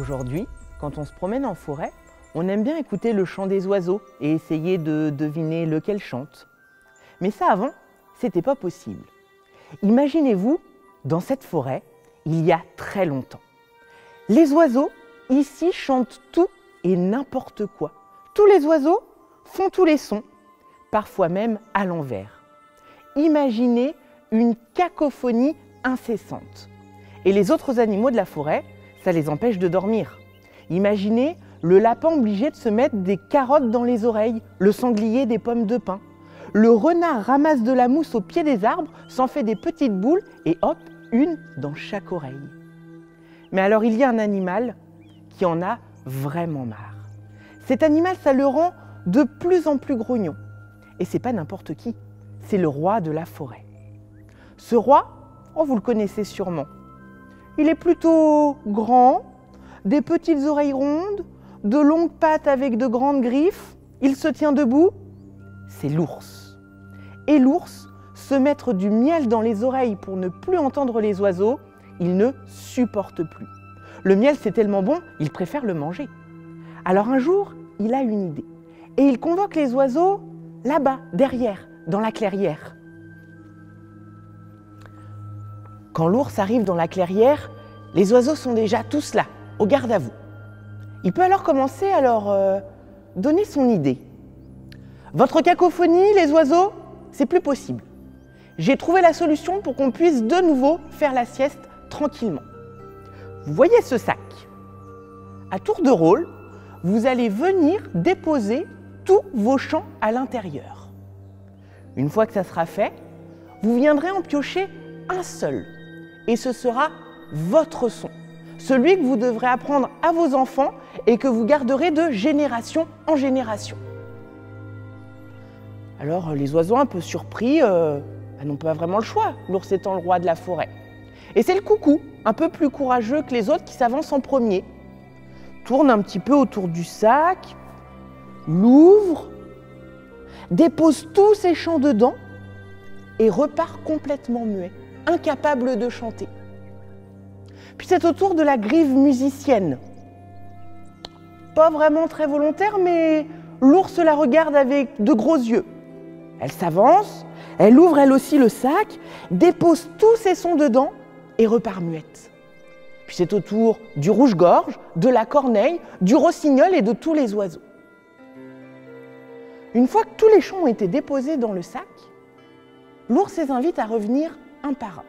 Aujourd'hui, quand on se promène en forêt, on aime bien écouter le chant des oiseaux et essayer de deviner lequel chante. Mais ça avant, c'était pas possible. Imaginez-vous, dans cette forêt, il y a très longtemps. Les oiseaux, ici, chantent tout et n'importe quoi. Tous les oiseaux font tous les sons, parfois même à l'envers. Imaginez une cacophonie incessante. Et les autres animaux de la forêt, ça les empêche de dormir. Imaginez le lapin obligé de se mettre des carottes dans les oreilles, le sanglier des pommes de pin. Le renard ramasse de la mousse au pied des arbres, s'en fait des petites boules et hop, une dans chaque oreille. Mais alors il y a un animal qui en a vraiment marre. Cet animal, ça le rend de plus en plus grognon. Et c'est pas n'importe qui, c'est le roi de la forêt. Ce roi, oh, vous le connaissez sûrement. Il est plutôt grand, des petites oreilles rondes, de longues pattes avec de grandes griffes. Il se tient debout. C'est l'ours. Et l'ours, se mettre du miel dans les oreilles pour ne plus entendre les oiseaux, il ne supporte plus. Le miel, c'est tellement bon, il préfère le manger. Alors un jour, il a une idée. Et il convoque les oiseaux là-bas, derrière, dans la clairière. Quand l'ours arrive dans la clairière, les oiseaux sont déjà tous là, au garde à vous. Il peut alors commencer à leur donner son idée. Votre cacophonie, les oiseaux, c'est plus possible. J'ai trouvé la solution pour qu'on puisse de nouveau faire la sieste tranquillement. Vous voyez ce sac? À tour de rôle, vous allez venir déposer tous vos chants à l'intérieur. Une fois que ça sera fait, vous viendrez en piocher un seul. Et ce sera votre son, celui que vous devrez apprendre à vos enfants et que vous garderez de génération en génération. Alors les oiseaux un peu surpris n'ont pas vraiment le choix, l'ours étant le roi de la forêt. Et c'est le coucou, un peu plus courageux que les autres, qui s'avance en premier. Tourne un petit peu autour du sac, l'ouvre, dépose tous ses chants dedans et repart complètement muet, incapable de chanter. Puis c'est au tour de la grive musicienne. Pas vraiment très volontaire, mais l'ours la regarde avec de gros yeux. Elle s'avance, elle ouvre elle aussi le sac, dépose tous ses sons dedans et repart muette. Puis c'est au tour du rouge-gorge, de la corneille, du rossignol et de tous les oiseaux. Une fois que tous les chants ont été déposés dans le sac, l'ours les invite à revenir un par un.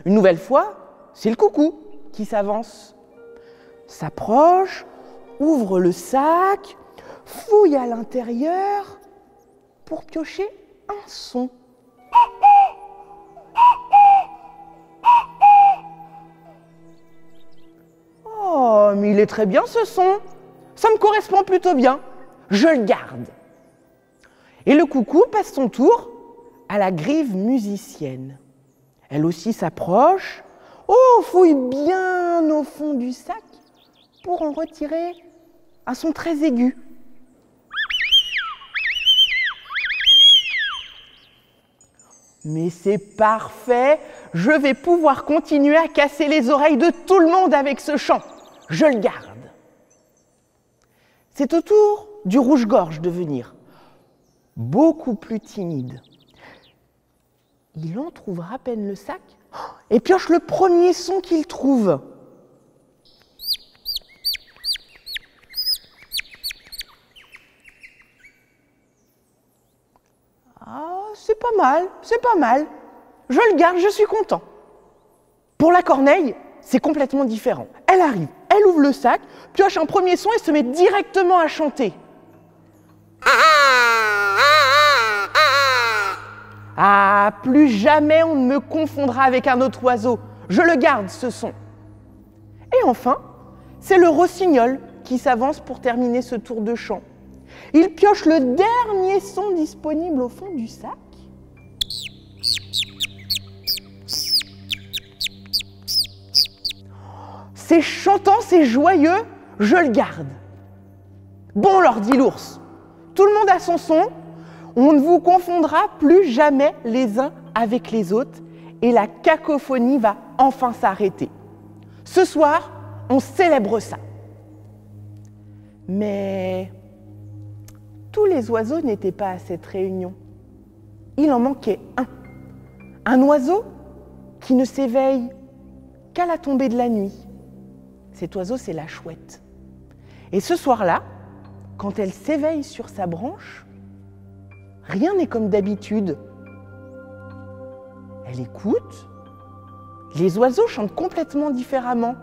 Une nouvelle fois, c'est le coucou qui s'avance, s'approche, ouvre le sac, fouille à l'intérieur pour piocher un son. Oh, mais il est très bien ce son, ça me correspond plutôt bien, je le garde. Et le coucou passe son tour à la grive musicienne. Elle aussi s'approche, fouille bien au fond du sac pour en retirer un son très aigu. Mais c'est parfait, je vais pouvoir continuer à casser les oreilles de tout le monde avec ce chant. Je le garde. C'est au tour du rouge-gorge de venir, beaucoup plus timide. Il entrouvre à peine le sac et pioche le premier son qu'il trouve. Ah, c'est pas mal, c'est pas mal. Je le garde, je suis content. Pour la corneille, c'est complètement différent. Elle arrive, elle ouvre le sac, pioche un premier son et se met directement à chanter. Ah, plus jamais on ne me confondra avec un autre oiseau. Je le garde, ce son. Et enfin, c'est le rossignol qui s'avance pour terminer ce tour de chant. Il pioche le dernier son disponible au fond du sac. C'est chantant, c'est joyeux, je le garde. Bon, leur dit l'ours, tout le monde a son son, on ne vous confondra plus jamais les uns avec les autres et la cacophonie va enfin s'arrêter. Ce soir, on célèbre ça. Mais tous les oiseaux n'étaient pas à cette réunion. Il en manquait un. Un oiseau qui ne s'éveille qu'à la tombée de la nuit. Cet oiseau, c'est la chouette. Et ce soir-là, quand elle s'éveille sur sa branche, rien n'est comme d'habitude. Elle écoute. Les oiseaux chantent complètement différemment.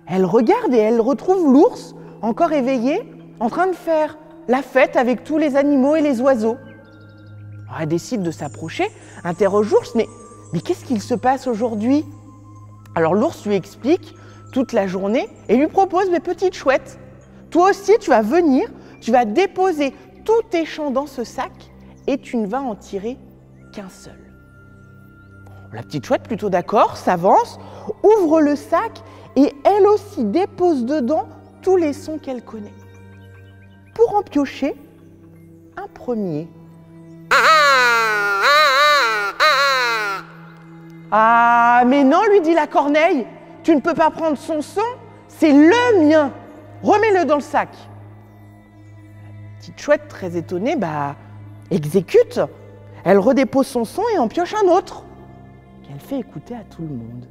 Elle regarde et elle retrouve l'ours, encore éveillé, en train de faire la fête avec tous les animaux et les oiseaux. Alors elle décide de s'approcher, interroge l'ours, mais qu'est-ce qu'il se passe aujourd'hui? Alors l'ours lui explique toute la journée et lui propose, mais petite chouette, toi aussi tu vas venir, tu vas déposer tous tes chants dans ce sac et tu ne vas en tirer qu'un seul. La petite chouette, plutôt d'accord, s'avance, ouvre le sac et elle aussi dépose dedans tous les sons qu'elle connaît. Pour en piocher un premier. Ah, mais non, lui dit la corneille, tu ne peux pas prendre son son, c'est le mien. Remets-le dans le sac. La petite chouette, très étonnée, exécute. Elle redépose son son et en pioche un autre, qu'elle fait écouter à tout le monde.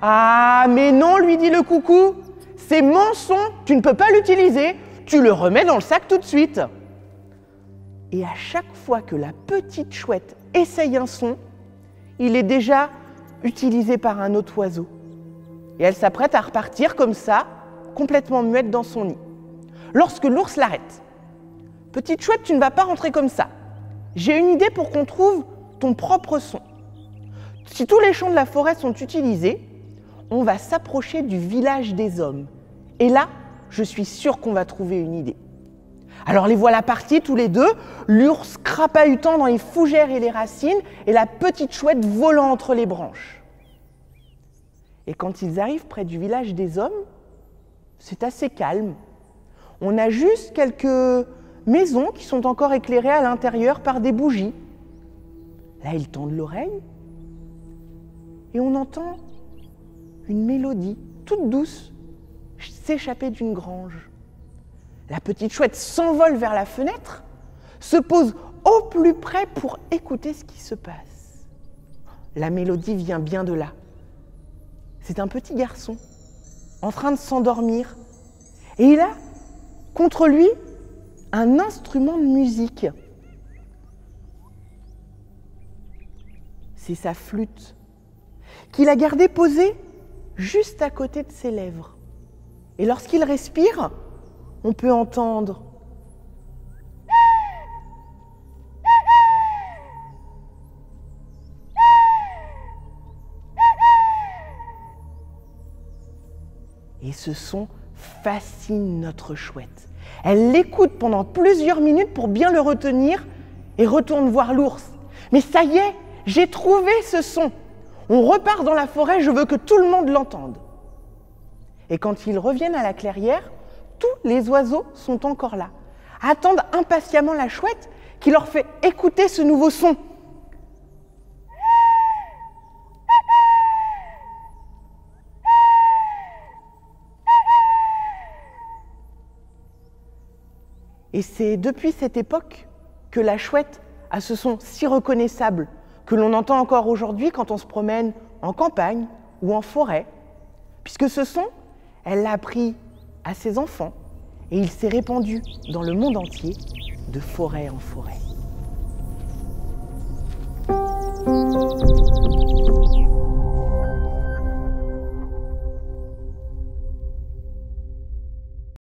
Ah, mais non, lui dit le coucou, c'est mon son, tu ne peux pas l'utiliser, tu le remets dans le sac tout de suite. Et à chaque fois que la petite chouette essaye un son, il est déjà utilisé par un autre oiseau. Et elle s'apprête à repartir comme ça, complètement muette dans son nid. Lorsque l'ours l'arrête. « Petite chouette, tu ne vas pas rentrer comme ça. J'ai une idée pour qu'on trouve ton propre son. Si tous les chants de la forêt sont utilisés, on va s'approcher du village des hommes. Et là, je suis sûre qu'on va trouver une idée. » Alors les voilà partis tous les deux, l'ours crapahutant dans les fougères et les racines et la petite chouette volant entre les branches. Et quand ils arrivent près du village des hommes, c'est assez calme. On a juste quelques maisons qui sont encore éclairées à l'intérieur par des bougies. Là, ils tendent l'oreille et on entend une mélodie toute douce s'échapper d'une grange. La petite chouette s'envole vers la fenêtre, se pose au plus près pour écouter ce qui se passe. La mélodie vient bien de là. C'est un petit garçon en train de s'endormir. Et il a contre lui un instrument de musique. C'est sa flûte qu'il a gardée posée juste à côté de ses lèvres. Et lorsqu'il respire, on peut entendre et ce son fascine notre chouette. Elle l'écoute pendant plusieurs minutes pour bien le retenir et retourne voir l'ours. Mais ça y est, j'ai trouvé ce son. On repart dans la forêt, je veux que tout le monde l'entende. Et quand ils reviennent à la clairière, tous les oiseaux sont encore là, attendent impatiemment la chouette qui leur fait écouter ce nouveau son. Et c'est depuis cette époque que la chouette a ce son si reconnaissable que l'on entend encore aujourd'hui quand on se promène en campagne ou en forêt, puisque ce son, elle l'a appris à ses enfants et il s'est répandu dans le monde entier de forêt en forêt.